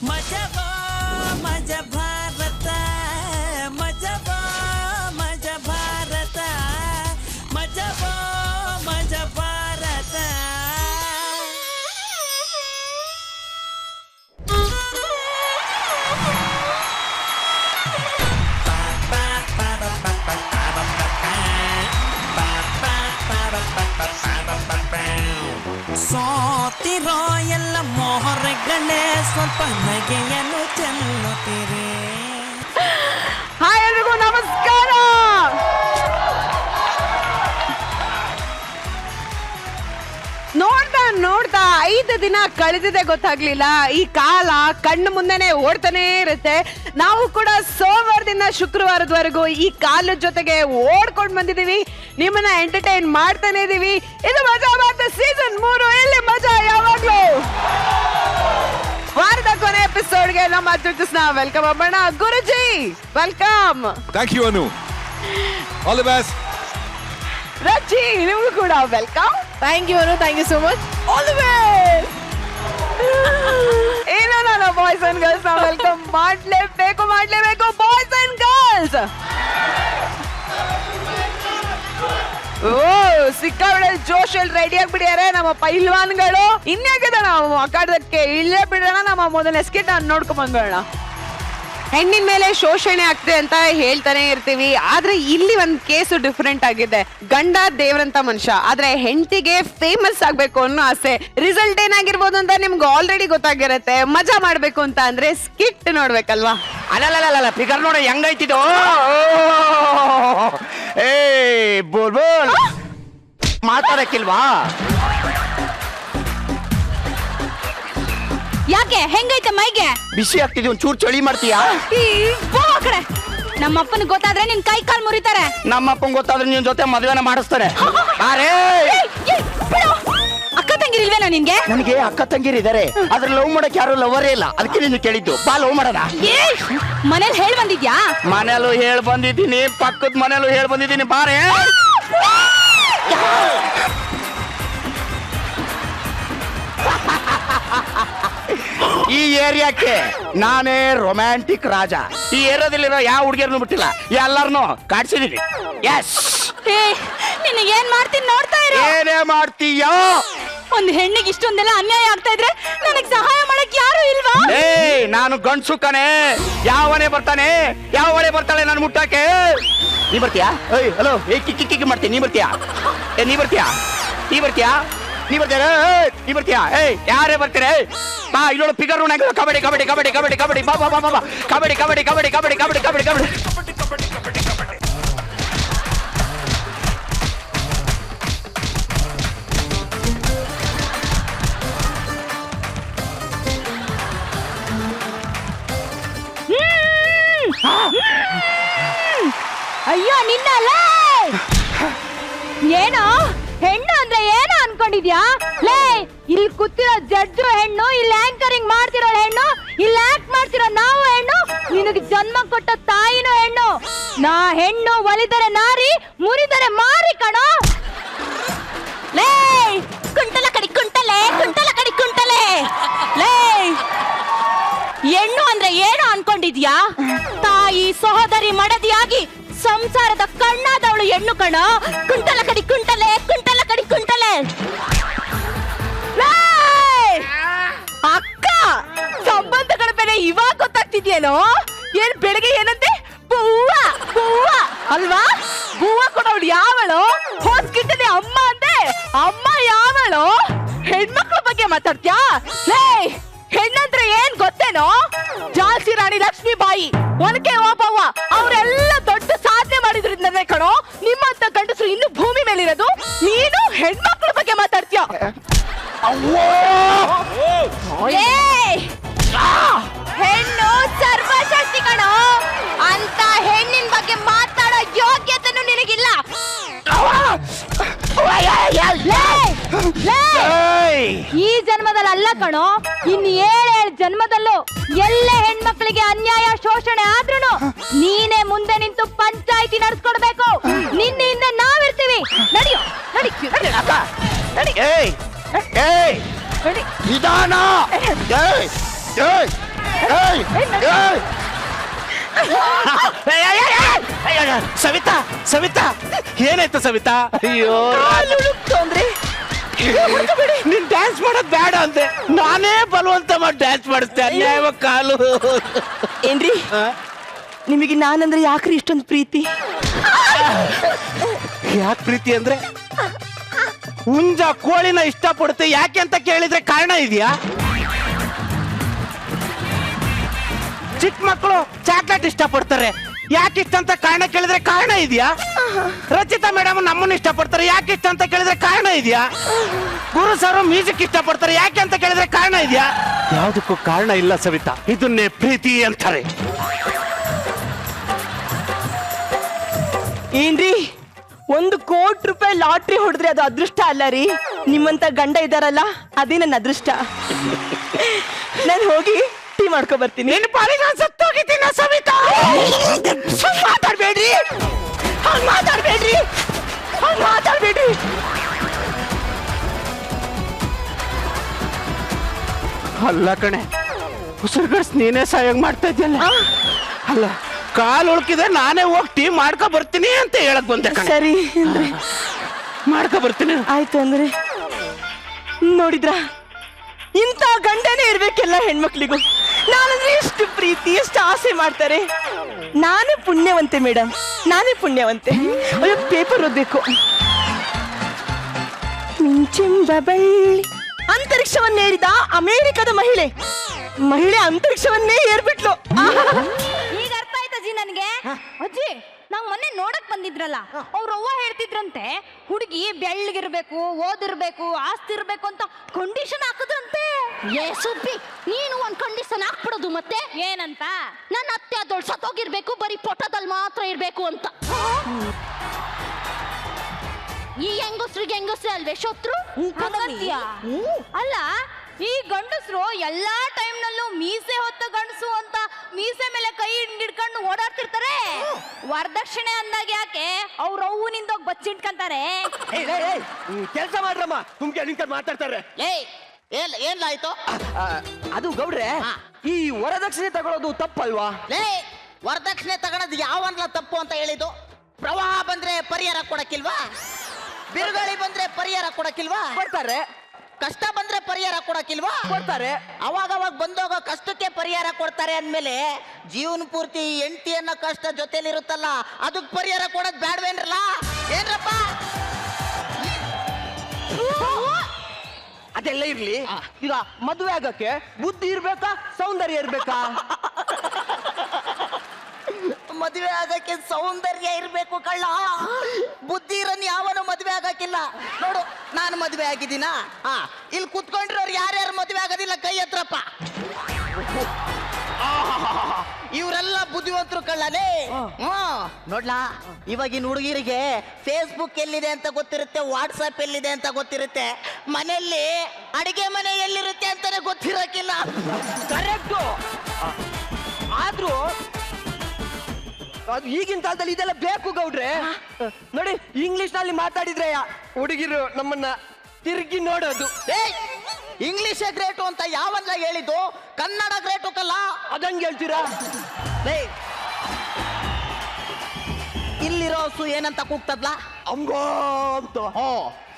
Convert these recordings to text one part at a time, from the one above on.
ಮಜಬಾ ಮಜ ಭಾರತ ಮಜಬಾ ಮಜ ಭಾರತ ಮಜಬಾ ಮಜ ಭಾರತ. ಸೋತಿರೋ ಎಲ್ಲ ಮೊಹರಗಳೇ ಸ್ವಲ್ಪ ನಗೆಯನ್ನು ಚೆಲ್ಲುತ್ತೀರಿ. ಹಾಯ್ ಎಲ್ರಿಗೂ ನಮಸ್ಕಾರ. ನೋಡ್ತಾ 5 ದಿನ ಕಳೆದಿದೆ ಗೊತ್ತಾಗ್ಲಿಲ್ಲ. ಈ ಕಾಲ ಕಣ್ಣು ಮುಂದೆನೆ ಓಡ್ತಾನೆ ಇರುತ್ತೆ. ನಾವು ಕೂಡ ಸೋಮವಾರದಿಂದ ಶುಕ್ರವಾರದವರೆಗೂ ಈ ಕಾಲದ ಜೊತೆಗೆ ಓಡ್ಕೊಂಡು ಬಂದಿದೀವಿ. ನಿಮ್ಮನ್ನ ಎಂಟರ್ಟೈನ್ ಮಾಡ್ತಾನೆ ಇದೀವಿ. ಇದು ಮಜಾ ಮಾತು ಸೀಸನ್ 3. ಇಲ್ಲಿ ಮಜಾ ಯಾವಾಗ್ಲೂ. ವಾರದ ಕೊನೆ ಎಪಿಸೋಡ್ಗೆ ನಮ್ಮ ಅತಿಥಿಸ್ನ ವೆಲ್ಕಮ್ ಮಾಡೋಣ. Guruji welcome. Thank you Anu. All the best. Rachi ನಿಮಗೂ ಕೂಡ welcome. Thank you Anu. Thank you so much. All the best. ಏನೋ ನಾನು ಬಾಯ್ಸ್ ಅಂಡ್ ಗರ್ಲ್ಸ್ ನಾವು ವೆಲ್ಕಮ್ ಮಾಡಲೇಬೇಕು ಬಾಯ್ಸ್ ಅಂಡ್ ಗರ್ಲ್ಸ್. ಸಿಕ್ಕಾಬಿಡ ಜೋಶಲ್ಲಿ ರೆಡಿ ಆಗ್ಬಿಡಿಯಾರೆ ನಮ್ಮ ಪೈಲ್ವಾನ್ಗಳು. ಇನ್ಯಾಕಿದೆ ನಾವು ಅಖಾಡಕ್ಕೆ ಇಲ್ಲೇ ಬಿಡೋಣ. ನಮ್ಮ ಮೊದಲ ಸ್ಕಿಟ್ ನೋಡ್ಕೊಂಡ್ ಬಂದ್ಬೇಡ. ಹೆಣ್ಣಿನ ಮೇಲೆ ಶೋಷಣೆ ಆಗ್ತದೆ ಅಂತ ಹೇಳ್ತಾನೆ ಇರ್ತೀವಿ. ಆದ್ರೆ ಇಲ್ಲಿ ಒಂದ್ ಕೇಸು ಡಿಫ್ರೆಂಟ್ ಆಗಿದೆ. ಗಂಡ ದೇವ್ರಂತ ಮನುಷ್ಯ, ಆದ್ರೆ ಹೆಂಡತಿಗೆ ಫೇಮಸ್ ಆಗ್ಬೇಕು ಅನ್ನೋ ಆಸೆ. ರಿಸಲ್ಟ್ ಏನಾಗಿರ್ಬೋದು ಅಂತ ನಿಮ್ಗೆ ಆಲ್ರೆಡಿ ಗೊತ್ತಾಗಿರುತ್ತೆ. ಮಜಾ ಮಾಡ್ಬೇಕು ಅಂತ ಅಂದ್ರೆ ಸ್ಕಿಟ್ ನೋಡ್ಬೇಕಲ್ವಾ? ಅಲ್ಲ ಫಿಗರ್ ನೋಡ ಹೆಂಗೈತಿದ್ದು. ಏ ಬೋಲ್ ಮಾತಾಡಕ್ಕಿಲ್ವಾ? ಯಾಕೆ ಹೆಂಗೈತೆ ಮೈಗೆ? ಬಿಸಿ ಆಗ್ತಿದ್ವಿ, ಒಂಚೂರು ಚಳಿ ಮಾಡ್ತೀಯಾ? ಕಡೆ ನಮ್ಮಪ್ಪನಿಗೆ ಗೊತ್ತಾದ್ರೆ ನಿನ್ ಕೈ ಕಾಲ್ ಮುರಿತಾರೆ. ನಮ್ಮಪ್ಪಂಗೆ ಗೊತ್ತಾದ್ರೆ ನಿನ್ ಜೊತೆ ಮದುವೆನ ಮಾಡಿಸ್ತಾರೆ. ಅಕ್ಕ ತಂಗಿರಿಲ್ವೇನೋ ನಿನ್ಗೆ? ನನಗೆ ಅಕ್ಕ ತಂಗಿರಿದ್ದಾರೆ, ಅದ್ರ ಲವ್ ಮಾಡಕ್ ಯಾರು ಲವರೇ ಇಲ್ಲ. ಅದಕ್ಕೆ ನೀನು ಕೇಳಿದ್ದು ಬಾ ಲವ್ ಮಾಡೋಣ. ಮನೇಲಿ ಹೇಳ್ ಬಂದಿದ್ಯಾ? ಮನೇಲೂ ಹೇಳ್ ಬಂದಿದ್ದೀನಿ, ಪಕ್ಕದ ಮನೇಲೂ ಹೇಳ್ ಬಂದಿದ್ದೀನಿ. ಬಾರೇ ಈ ಏರಿಯಾಕ್ಕೆ ನಾನೇ ರೊಮ್ಯಾಂಟಿಕ್ ರಾಜ. ಈ ಏರಿಯಾದಲ್ಲಿರೋ ಯಾವ ಹುಡುಗಿಯರ್ನು ಬಿಟ್ಟಿಲ್ಲ, ಎಲ್ಲಾರನು ಕಾಡ್ಸಿದೀನಿ. ಎಸ್. ನಿನ್ನ ಏನ್ ಮಾಡ್ತೀನಿ ನೋಡ್ತಾ ಇರು. ಏನೇ ಮಾಡ್ತೀಯೋ? ಒಂದ್ ಹೆಣ್ಣಿಗೆ ಇಷ್ಟೊಂದೆಲ್ಲ ಅನ್ಯಾಯ ಆಗ್ತಾ ಇದ್ರೆ ನನಗ್ ಸಹಾಯ ಮಾಡಕ್ ಯಾರು ಇಲ್ವಾ? ನಾನು ಗಂಡ್ಸು ಕಣೆ. ಯಾವನೇ ಬರ್ತಾನೆ, ಯಾವಳೆ ಬರ್ತಾಳೆ ನಾನು ಮುಟ್ಟಕ್ಕೆ. ನೀ ಬರ್ತೀಯಾ? ಹಲೋ ಕಿಕ್ಕಿ ಮಾಡ್ತೀನಿ. ನೀ ಬರ್ತೀಯಾ? ನೀ ಬರ್ತೀಯಾ? ನೀ ಬರ್ತೀಯಾ? ನೀ ಬರ್ತೀಯ? ನೀ ಬರ್ತೀಯಾ? ಯಾರೇ ಬರ್ತೀರ? ಬಾ ಇಲ್ಲೋಡು ಫಿಗರ್ ನೋಡ. ಕಬಡ್ಡಿ ಕಬಡ್ಡಿ ಕಬಡ್ಡಿ ಕಬಡ್ಡಿ ಕಬಡ್ಡಿ ಬಾ ಬಾ ಬಾ ಬಾ ಕಬಡ್ಡಿ ಕಬಡ್ಡಿ ಕಬಡ್ಡಿ ಕಬಡ್ಡಿ ಕಬಡ್ಡಿ ಕಬಡ್ಡಿ ಕಬಡ್ಡಿ. ಅಯ್ಯೋ ನಿನ್ನಲ್ಲ. ಏನೋ ಹೆಣ್ಣು ಅಂದ್ರೆ ಏನೋ ಅನ್ಕೊಂಡಿದ್ಯಾ? ಲೇ, ಇಲ್ಲಿ ಕೂತಿರೋ ಜಡ್ಜು ಹೆಣ್ಣು, ಇಲ್ಲಿ ಆಂಕರಿಂಗ್ ಮಾಡ್ತಿರೋ ಹೆಣ್ಣು, ಇಲ್ಲಿ ಆಕ್ಟ್ ಮಾಡ್ತಿರೋ ನಾವು ಹೆಣ್ಣು, ನಿನಗೆ ಜನ್ಮ ಕೊಟ್ಟ ತಾಯಿನೂ ಹೆಣ್ಣು. ನಾ ಹೆಣ್ಣು ಒಲಿದರೆ ನಾರಿ, ಮುರಿದರೆ ಮಾರಿ ಕಣೋ. ಲೇ ಕುಂಟಲ ಕಡಿ ಕುಂಟಲೆ, ಕುಂಟಲ ಕಡಿ ಕುಂಟಲೆ. ಲೇ, ಹೆಣ್ಣು ಅಂದ್ರೆ ಏನೋ ಅನ್ಕೊಂಡಿದ್ಯಾ? ತಾಯಿ ಸಹೋದರಿ ಮಡದಿಯಾಗಿ ಸಂಸಾರದ ಕಣ್ಣಾದವಳು ಹೆಣ್ಣು ಕಣ. ಕುಂಟಲ ಕಡಿ ಕುಂಟಲೆ, ಕುಂಟಲ ಕಡಿ ಕುಂಟಲೆ. ಅಕ್ಕ, ಸಂಬಂಧಗಳ ಬೆಲೆ ಇವಾಗ ಗೊತ್ತಾಗ್ತಿದ್ಯೇನೋ? ಏನ್ ಬೆಳಗ್ಗೆ ಏನಂತೆ? ಬೂವ ಬೂವ ಅಲ್ವಾ? ಬೂವ ಕೊಡೋಳು ಯಾವಳು? ಹೋಸ್ಕಿಟ್ಟನೆ ಅಮ್ಮ ಅಂದೆ. ಅಮ್ಮ ಯಾವಳು? ಹೆಣ್ಮಕ್ಳ ಬಗ್ಗೆ ಮಾತಾಡ್ತ್ಯಾ? ಲೇ, ಹೆಣ್ಣಂದ್ರೆ ಏನ್ ಗೊತ್ತೇನೋ? ಝಾನ್ಸಿ ರಾಣಿ ಲಕ್ಷ್ಮೀಬಾಯಿ, ಒನಕೆ ಓಬವ್ವ ಅವರೆಲ್ಲ ದೊಡ್ಡ ಸಾಧನೆ ಮಾಡಿದ್ರಿಂದನೇ ಕಣೋ ನಿಮ್ಮಂತ ಗಂಡಸರು ಇನ್ನು ಭೂಮಿ ಮೇಲಿರೋದು. ನೀನು ಹೆಣ್ಮಕ್ಳ ಬಗ್ಗೆ ಮಾತಾಡ್ತೀಯ. ಹೆಣ್ಣು ಸರ್ವಶಕ್ತಿ ಕಣೋ. ಅಂತ ಹೆಣ್ಣಿನ ಬಗ್ಗೆ ಮಾತಾಡೋ ಯೋಗ್ಯತೆನೂ ನಿನಗಿಲ್ಲ. ಈ ಜನ್ಮದಲ್ಲಿ ಅಲ್ಲ ಕಣೋ, ಇನ್ 7 ಜನ್ಮದಲ್ಲೂ ಎಲ್ಲ ಹೆಣ್ಮಕ್ಳಿಗೆ ಅನ್ಯಾಯ ಶೋಷಣೆ ಆದ್ರೂ ನೀನೇ ಮುಂದೆ ನಿಂತು ಪಂಚಾಯಿತಿ ನಡೆಸ್ಕೊಡ್ಬೇಕು. ನಿನ್ನೆಯಿಂದ ನಾವಿರ್ತೀವಿ. ನಡಿಯೋ ನಡಿ ನಿಧಾನ. ಸವಿತಾ ಸವಿತಾ ಏನಾಯ್ತು ಸವಿತಾ? ಅಯ್ಯೋ ಅಂದ್ರೆ ನೀನ್ ಡ್ಯಾನ್ಸ್ ಮಾಡೋದ್ ಬೇಡ ಅಂತೆ, ನಾನೇ ಬಲವಂತ ಮಾಡಿ ಡ್ಯಾನ್ಸ್ ಮಾಡಿಸ್ತೆ. ಅನ್ಯಾಯ ಕಾಲು. ಏನ್ರಿ ನಿಮಗೆ ನಾನಂದ್ರೆ ಯಾಕ್ರಿ ಇಷ್ಟೊಂದು ಪ್ರೀತಿ? ಯಾಕೆ ಪ್ರೀತಿ ಅಂದ್ರೆ ಹುಂಜ ಕೋಳಿನ ಇಷ್ಟಪಡುತ್ತೆ ಯಾಕೆ ಅಂತ ಕೇಳಿದ್ರೆ ಕಾರಣ ಇದೆಯಾ? ಚಿಕ್ಕ ಮಕ್ಕಳು ಚಾಕ್ಲೇಟ್ ಇಷ್ಟಪಡ್ತಾರೆ ಯಾಕೆ ಇಷ್ಟ ಅಂತ ಕಾರಣ ಕೇಳಿದ್ರೆ ಕಾರಣ ಇದೆಯಾ? ರಚಿತಾ ಮೇಡಮ್ ನಮ್ಮನ್ನ ಇಷ್ಟಪಡ್ತಾರೆ ಯಾಕೆ ಇಷ್ಟ ಅಂತ ಕೇಳಿದ್ರೆ ಕಾರಣ ಇದೆಯಾ? ಗುರು ಸರ್ ಮ್ಯೂಸಿಕ್ ಇಷ್ಟಪಡ್ತಾರೆ ಯಾಕೆ ಅಂತ ಕೇಳಿದ್ರೆ ಕಾರಣ ಇದೆಯಾ? ಯಾವುದಕ್ಕೂ ಕಾರಣ ಇಲ್ಲ ಸವಿತಾ, ಇದನ್ನೇ ಪ್ರೀತಿ ಅಂತಾರೆ. ಏನ್ರಿ 1 ಕೋಟಿ ರೂಪಾಯಿ ಲಾಟ್ರಿ ಹೊಡೆದ್ರೆ ಅದು ಅದೃಷ್ಟ ಅಲ್ಲ ರೀ. ನಿಮ್ಮಂತ ಗಂಡ ಇದಾರಲ್ಲ ಅದೇ ನನ್ನ ಅದೃಷ್ಟ. ನಾನು ಹೋಗಿ ಟೀ ಮಾಡ್ಕೊ ಬರ್ತೀನಿ. ನಿನ್ನ ಪಾಲಿಗೆ ನಾನು ಸತ್ತೋಗಿದ್ದೀನಿ ಸವಿತಾ. ಮಾತಾಡ್ಬೇಡ್ರಿ, ಮಾತಾಡ್ಬೇಡ್ರಿ, ಮಾತಾಡ್ಬೇಡ್ರಿ. ಅಲ್ಲ ಕಣೆ, ಉಸಿರುಗಡ್ಸ್ ನೀನೇ ಸಹಾಯ ಮಾಡ್ತಾ ಇದ್ಯಲ್ಲ. ಅಲ್ಲ ಕಾಲು ಉಳ್ಕಿದೆ ನಾನೇ ಹೋಗಿ ಟೀ ಮಾಡ್ಕೊ ಬರ್ತೀನಿ ಅಂತ ಹೇಳಕ್ ಬಂದೆ ಕಣೆ. ಸರಿ ಮಾಡ್ಕೊ ಬರ್ತೀನಿ. ಆಯ್ತು ಅಂದ್ರೆ ನೋಡಿದ್ರ ಇಂಥ ಗಂಡನೇ ಇರ್ಬೇಕೆಲ್ಲ ಹೆಣ್ಮಕ್ಳಿಗೂ. ನಾನಂದ್ರೆ ಎಷ್ಟು ಪ್ರೀತಿ ಎಷ್ಟು ಆಸೆ ಮಾಡ್ತಾರೆ. ನಾನೇ ಪುಣ್ಯವಂತೆ ಮೇಡಮ್, ನಾನೇ ಪುಣ್ಯವಂತೆ. ಅಯ್ಯೋ ಪೇಪರ್ ಓದ್ಬೇಕು. ಮಿಂಚೆಂಬ ಬಳ್ಳಿ ಅಂತರಿಕ್ಷವನ್ನೇರಿದ ಅಮೆರಿಕದ ಮಹಿಳೆ ಅಂತರಿಕ್ಷವನ್ನೇ ಏರ್ಬಿಟ್ಲು. ಈಗ ಅರ್ಥ ಆಯ್ತು ಅಜ್ಜಿ ನನ್ಗೆ. ಅಜ್ಜಿ ನಾವ್ ಮೊನ್ನೆ ನೋಡಕ್ ಬಂದಿದ್ರಲ್ಲ, ಅವ್ರ ಅವ್ವ ಹೇಳ್ತಿದ್ರಂತೆ ಹುಡುಗಿ ಬೆಳ್ಳಗಿರ್ಬೇಕು, ಓದಿರ್ಬೇಕು, ಆಸ್ತಿ ಇರ್ಬೇಕು ಅಂತ ಕಂಡೀಷನ್ ಹಾಕದಂತೆ. ಏ ಸುಬ್ಬಿ, ನೀನು ಒಂದ್ ಕಂಡೀಷನ್ ಹಾಕ್ಬಿಡೋದು ಮತ್ತೆ. ಏನಂತ? ನನ್ನ ಅತ್ತೆ ಅದೊಳ್ ಸತ್ತೋಗಿರ್ಬೇಕು, ಬರೀ ಫೋಟೋದಲ್ಲಿ ಮಾತ್ರ ಇರ್ಬೇಕು ಅಂತ. ಈ ಹೆಂಗಸ್ರಿಗೆ ಅಲ್ವೇ ಶತ್ರು? ಅಲ್ಲ ಈ ಗಂಡಸ್ರು ಎಲ್ಲಾ ಟೈಮ್ ನಲ್ಲೂ ಮೀಸೆ ಹೊತ್ತ ಗಂಡಸು ಅಂತ ಮೀಸೆ ಮೇಲೆ ಕೈ ಹಿಡ್ಕೊಂಡು ಓಡಾಡ್ತಿರ್ತಾರೆ. ವರದಕ್ಷಿಣೆ ಅಂದಾಗ ಯಾಕೆ ಅವ್ರ ಅವ್ವನಿಂದ ಬಚ್ಚಿಟ್ಕೊಂತಾರೆ? ಕೆಲಸ ಮಾಡ್ರಮ್ಮ, ತುಮ್ಕೆ ನಿಂತ ಮಾತಾಡ್ತಾರೆ. ಏನಾಯ್ತು? ಅದು ಗೌಡ್ರೆ, ಈ ವರದಕ್ಷಿಣೆ ತಗೊಳ್ಳೋದು ತಪ್ಪಲ್ವಾ? ವರದಕ್ಷಿಣೆ ತಗೊಳೋದು ಯಾವನ್ಲ ತಪ್ಪು ಅಂತ ಹೇಳಿದ್ದು? ಪ್ರವಾಹ ಬಂದ್ರೆ ಪರಿಹಾರ ಕೊಡಕ್ಕಿಲ್ವಾ? ಬಿರುಗಾಳಿ ಬಂದ್ರೆ ಪರಿಹಾರ ಕೊಡಕ್ಕಿಲ್ವಾ? ಕೊಡ್ತಾರೆ. ಕಷ್ಟ ಬಂದ್ರೆ ಪರಿಹಾರ ಕೊಡಕ್ಕಿಲ್ವಾ? ಕೊಡ್ತಾರೆ. ಅವಾಗ ಬಂದೋಗೋ ಕಷ್ಟಕ್ಕೆ ಪರಿಹಾರ ಕೊಡ್ತಾರೆ ಅಂದ್ಮೇಲೆ ಜೀವನ ಪೂರ್ತಿ ಹೆಂಡತಿಯನ್ನ ಕಷ್ಟ ಜೊತೆಲಿರುತ್ತಲ್ಲ ಅದಕ್ಕೆ ಪರಿಹಾರ ಕೊಡೋದ್ ಬ್ಯಾಡ್ವೇನ್ರಲ್ಲ? ಏನ್ರಪ್ಪ? ಅದೆಲ್ಲ ಇರ್ಲಿ, ಈಗ ಮದುವೆ ಆಗಕ್ಕೆ ಬುದ್ಧಿ ಇರ್ಬೇಕಾ ಸೌಂದರ್ಯ ಇರ್ಬೇಕಾ? ಮದುವೆ ಆಗಕ್ಕೆ ಸೌಂದರ್ಯ ಇರ್ಬೇಕು ಕಳ್ಳ. ಬುದ್ಧಿ ಇರನ್ ಯಾವನು ಮದುವೆ ಆಗಕ್ಕಿಲ್ಲ. ನೋಡು, ನಾನು ಮದುವೆ ಆಗಿದ್ದೀನ. ಇಲ್ಲಿ ಕುತ್ಕೊಂಡ್ರವ್ರು ಯಾರ್ಯಾರು ಮದುವೆ ಆಗೋದಿಲ್ಲ ಕೈ ಹತ್ರಪ್ಪ. ಇವರೆಲ್ಲ ಬುದ್ಧಿವಂತರು ಕಳ್ಳಲೇ. ನೋಡ್ಲಾ, ಇವಾಗಿನ ಹುಡುಗಿರಿಗೆ ಫೇಸ್ಬುಕ್ ಎಲ್ಲಿದೆ ಅಂತ ಗೊತ್ತಿರುತ್ತೆ, ವಾಟ್ಸಪ್ ಎಲ್ಲಿದೆ ಅಂತ ಗೊತ್ತಿರುತ್ತೆ, ಮನೆಯಲ್ಲಿ ಅಡಿಗೆ ಮನೆ ಎಲ್ಲಿರುತ್ತೆ ಅಂತಾನೆ ಗೊತ್ತಿರಕ್ಕಿಲ್ಲ. ಕರೆಕ್ಟು. ಆದ್ರೂ ಅದು ಈಗಿನ ಕಾಲದಲ್ಲಿ ಇದೆಲ್ಲ ಬೇಕು ಗೌಡ್ರೆ. ನೋಡಿ, ಇಂಗ್ಲಿಷ್ ನಲ್ಲಿ ಮಾತಾಡಿದ್ರೆ ಹುಡುಗಿರು ನಮ್ಮನ್ನ ತಿರುಗಿ ನೋಡೋದು. ಇಂಗ್ಲಿಷೇ ಗ್ರೇಟು ಅಂತ ಯಾವಲ್ಲ ಹೇಳಿದ್ದು? ಕನ್ನಡ ಗ್ರೇಟು ಕಲ್ಲ. ಅದಂಗೆ ಹೇಳ್ತೀರಾ? ಇಲ್ಲಿರೋ ಹಸು ಏನಂತ ಕೂಗ್ತದ್ಲ? ಅಂಗೋ ಅಂತ.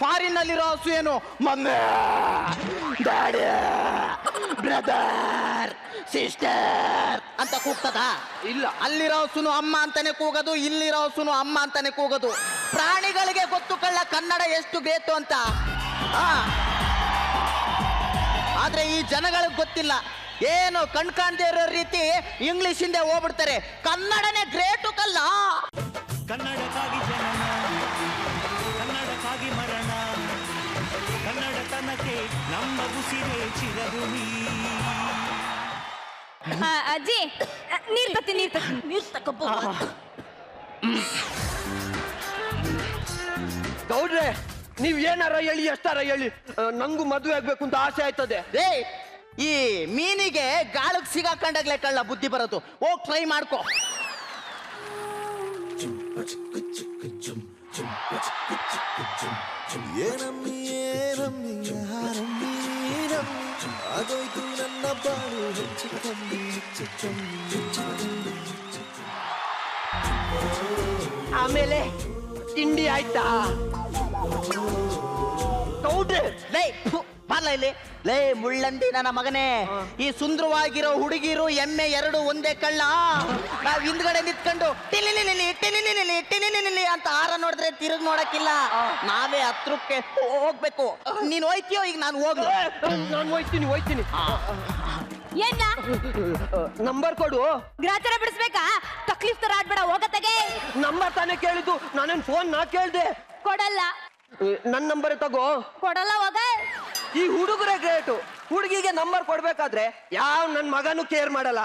ಫಾರಿನ್ ನಲ್ಲಿರೋ ಹಸು ಏನು ಮಮ್ಮಿ, ಡ್ಯಾಡಿ, ಬ್ರದರ್, ಸಿಸ್ಟರ್ ಅಂತ ಕೂಗ್ತದ? ಇಲ್ಲ. ಅಲ್ಲಿರೋ ಹಸುನು ಅಮ್ಮ ಅಂತಾನೆ ಕೂಗೋದು, ಇಲ್ಲಿರೋ ಹಸುನು ಅಮ್ಮ ಅಂತಾನೆ ಕೂಗೋದು. ಪ್ರಾಣಿಗಳಿಗೆ ಗೊತ್ತು ಕಳ್ಳ ಕನ್ನಡ ಎಷ್ಟು ಗ್ರೇಟು ಅಂತ. ಆದ್ರೆ ಈ ಜನಗಳಿಗೆ ಗೊತ್ತಿಲ್ಲ. ಏನು ಕಣ್ಕಾಣದೇ ಇರೋ ರೀತಿ ಇಂಗ್ಲಿಷ್ ಹಿಂದೆ ಹೋಗ್ಬಿಡ್ತಾರೆ. ಕನ್ನಡನೇ ಗ್ರೇಟು ಕಲ್ಲ. ಕನ್ನಡಕ್ಕಾಗಿ ಜನನ, ಕನ್ನಡಕ್ಕಾಗಿ ಮರಣ, ಕನ್ನಡತನಕ್ಕೆ ನಮ್ಮ ಉಸಿರೇ ಚಿರಭೂಮಿ. ಅಜ್ಜಿ ನೀರ್ ತತ್ತಿ ಗೌಡ್ರೆ, ನೀವ್ ಏನಾರ ಹೇಳಿ, ಎಷ್ಟಾರ ಹೇಳಿ, ನಂಗೂ ಮದುವೆ ಆಗ್ಬೇಕು ಅಂತ ಆಸೆ ಆಯ್ತದೆ. ಈ ಮೀನಿಗೆ ಗಾಳಕ್ ಸಿಗಾಕೊಂಡಾಗ್ಲೇ ಕಳ್ಳ ಬುದ್ಧಿ ಬರೋದು. ಹೋಗ್ ಟ್ರೈ ಮಾಡ್ಕೋ. ಏನಮ್ಮಿ ಆಗೋಯ್ತು ನನ್ನ ಬಾಳು ಹೆಚ್ಚು ಕಮ್ಮಿ. ಆಮೇಲೆ ತಿಂಡಿ ಆಯ್ತಾ? ಗೌಡ್ರೆ ಲೇ ಬಾರ್ಲ ಇಲ್ಲಿ ಲೇ ಮುಳ್ಳಂದಿ ನನ್ನ ಮಗನೇ, ಈ ಸುಂದರವಾಗಿರೋ ಹುಡುಗಿರು ಎಮ್ಮೆ ಎರಡು ಒಂದೇ ಕಳ್ಳ. ನಾವ್ ಹಿಂದ್ಗಡೆ ನಿಂತ್ಕೊಂಡು ಟಿಲಿಲಿಲಿ ಟಿಲಿಲಿಲಿ ಟಿಲಿಲಿಲಿ ಅಂತ ಆರ ನೋಡಿದ್ರೆ ತಿರುಗ್ ನೋಡಕ್ಕಿಲ್ಲ, ನಾವೇ ಹತ್ರಕ್ಕೆ ಹೋಗ್ಬೇಕು. ನೀನ್ ಹೋಯ್ತೀಯೋ ಈಗ ನಾನು ಹೋಗ್ಲು? ನಾನು ಹೋಯ್ತೀನಿ. ಏನ ನಂಬರ್ ಕೊಡು. ಗ್ರಾಚಾರ ಬಿಡಿಸ್ಬೇಕಾ? ತಕ್ಲೀಫ್ ತರ ಆಡ್ಬೇಡ, ಹೋಗತ್ತಗೆ. ನಂಬರ್ ತಾನೇ ಕೇಳಿದ್ದು, ನಾನೇನ್ ಫೋನ್ ನಾ ಕೇಳ್ದೆ. ಕೊಡಲ್ಲ. ನನ್ ನಂಬರ್ ತಗೋ. ಕೊಡಲ್ಲ, ಹೋಗ. ಈ ಹುಡುಗರೇ ಗ್ರೇಟು. ಹುಡುಗಿಗೆ ನಂಬರ್ ಕೊಡ್ಬೇಕಾದ್ರೆ ಯಾವ ನನ್ ಮಗನು ಕೇರ್ ಮಾಡಲ್ಲ.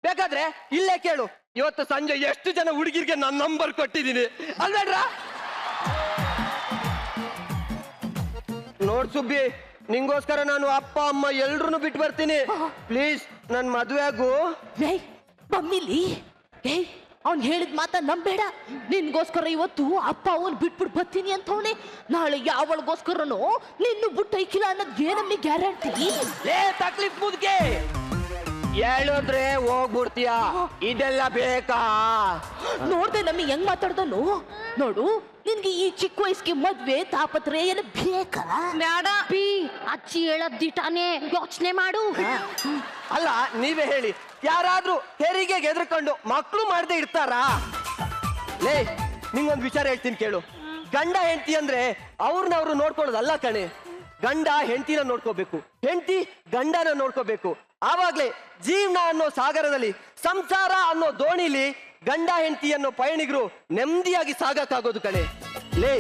ಬೇಕಾದ್ರೆ ಇಲ್ಲೇ ಕೇಳು, ಇವತ್ತು ಸಂಜೆ ಎಷ್ಟು ಜನ ಹುಡುಗಿರ್ಗೆ ನನ್ನ ನಂಬರ್ ಕೊಟ್ಟಿದ್ದೀನಿ ಅಲ್ವೇಡ್ರ? ನೋಡ್ ಸುಬ್ಬಿ, ನಿಂಗೋಸ್ಕರ ನಾನು ಅಪ್ಪ ಅಮ್ಮ ಎಲ್ರು ಬಿಟ್ಟು ಬರ್ತೀನಿ. ಪ್ಲೀಸ್ ನನ್ ಮದ್ವೆ ಆಗು. ಮಮ್ಮಿಲಿ ಅವ್ನ್ ಹೇಳಿದ ಮಾತ ನಂಬೇಡ. ನಿನ್ಗೋಸ್ಕರ ಇವತ್ತು ಅಪ್ಪ ಅವನ್ ಬಿಟ್ಬಿಟ್ಟು ಬರ್ತೀನಿ ಅಂತವನೆ. ನಾಳೆ ಯಾವಳಿಗೋಸ್ಕರನೋ ನಿನ್ನು ಬಿಟ್ಟು ಐಕಿಲ್ಲ ಅನ್ನೋದ್ ಏನಮ್ಮಿ ಗ್ಯಾರಂಟಿ? ಲೇ ತಕ್ಲೀಫ್ ಮುದ್ಕೆ, ಹೇಳಿದ್ರೆ ಹೋಗ್ಬಿಡ್ತೀಯ, ಇದೆಲ್ಲ ಬೇಕಾ? ನೋಡ್ದೆ ನಮ್ಮಿ ಹೆಂಗ್ ಮಾತಾಡ್ದನು ನೋಡು. ನಿನ್ಗೆ ಈ ಚಿಕ್ಕ ವಯಸ್ಸಿಗೆ ಮದ್ವೆ ತಾಪತ್ರೆ ಏನು ಬೇಕಾ? ಬೇಡ ಪಿ ಅಚ್ಚಿ ಹೇಳದ್ದಿಟಾನೆ ಯೋಚನೆ ಮಾಡು. ಅಲ್ಲ ನೀವೇ ಹೇಳಿ, ಯಾರಾದ್ರೂ ಹೆರಿಗೆಗೆ ಎದ್ರಕೊಂಡು ಮಕ್ಳು ಮಾಡದೆ ಇರ್ತಾರಾ? ಲೇ ನಿಂಗೊಂದು ವಿಚಾರ ಹೇಳ್ತೀನಿ ಕೇಳು. ಗಂಡ ಹೆಂಡತಿ ಅಂದ್ರೆ ಅವ್ರನ್ನವ್ರು ನೋಡ್ಕೊಳ್ಳೋದಲ್ಲ ಕಣೆ. ಗಂಡ ಹೆಂಡತಿನ ನೋಡ್ಕೋಬೇಕು, ಹೆಂಡತಿ ಗಂಡನ ನೋಡ್ಕೋಬೇಕು. ಆವಾಗ್ಲೇ ಜೀವನ ಅನ್ನೋ ಸಾಗರದಲ್ಲಿ, ಸಂಸಾರ ಅನ್ನೋ ದೋಣಿಲಿ ಗಂಡ ಹೆಂಡತಿ ಅನ್ನೋ ಪಯಣಿಗರು ನೆಮ್ಮದಿಯಾಗಿ ಸಾಗಕ್ಕಾಗೋದು ಕಣೆ. ಲೇ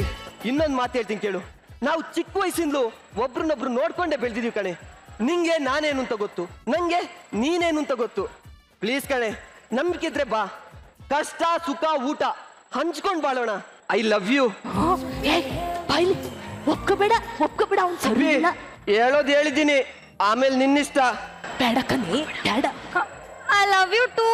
ಇನ್ನೊಂದು ಮಾತು ಹೇಳ್ತೀನಿ ಕೇಳು. ನಾವು ಚಿಕ್ಕ ವಯಸ್ಸಿಂದಲೂ ಒಬ್ರನ್ನೊಬ್ರು ನೋಡ್ಕೊಂಡೇ ಬೆಳೆದಿದೀವಿ ಕಣೆ. ನಿಂಗೆ ನಾನೇನು ಅಂತ ಗೊತ್ತು, ನಂಗೆ ನೀನೇನು ಅಂತ ಗೊತ್ತು. ಪ್ಲೀಸ್ ಕಣೆ, ನಂಬಿಕೆ ಇದ್ರೆ ಬಾ, ಕಷ್ಟ ಸುಖ ಊಟ ಹಂಚ್ಕೊಂಡ್ ಬಾಳೋಣ. I love you. ಬಾಯ್ಲಿ ಒಪ್ಕೋಬೇಡ ಅವ್ನ್ ಸರಿ ಇಲ್ಲ. ಹೇಳೋದು ಹೇಳಿದ್ದೀನಿ, ಆಮೇಲೆ ನಿನ್ನಿಷ್ಟ. ಬೇಡ ಕಣೆ ಬೇಡ. I love you two.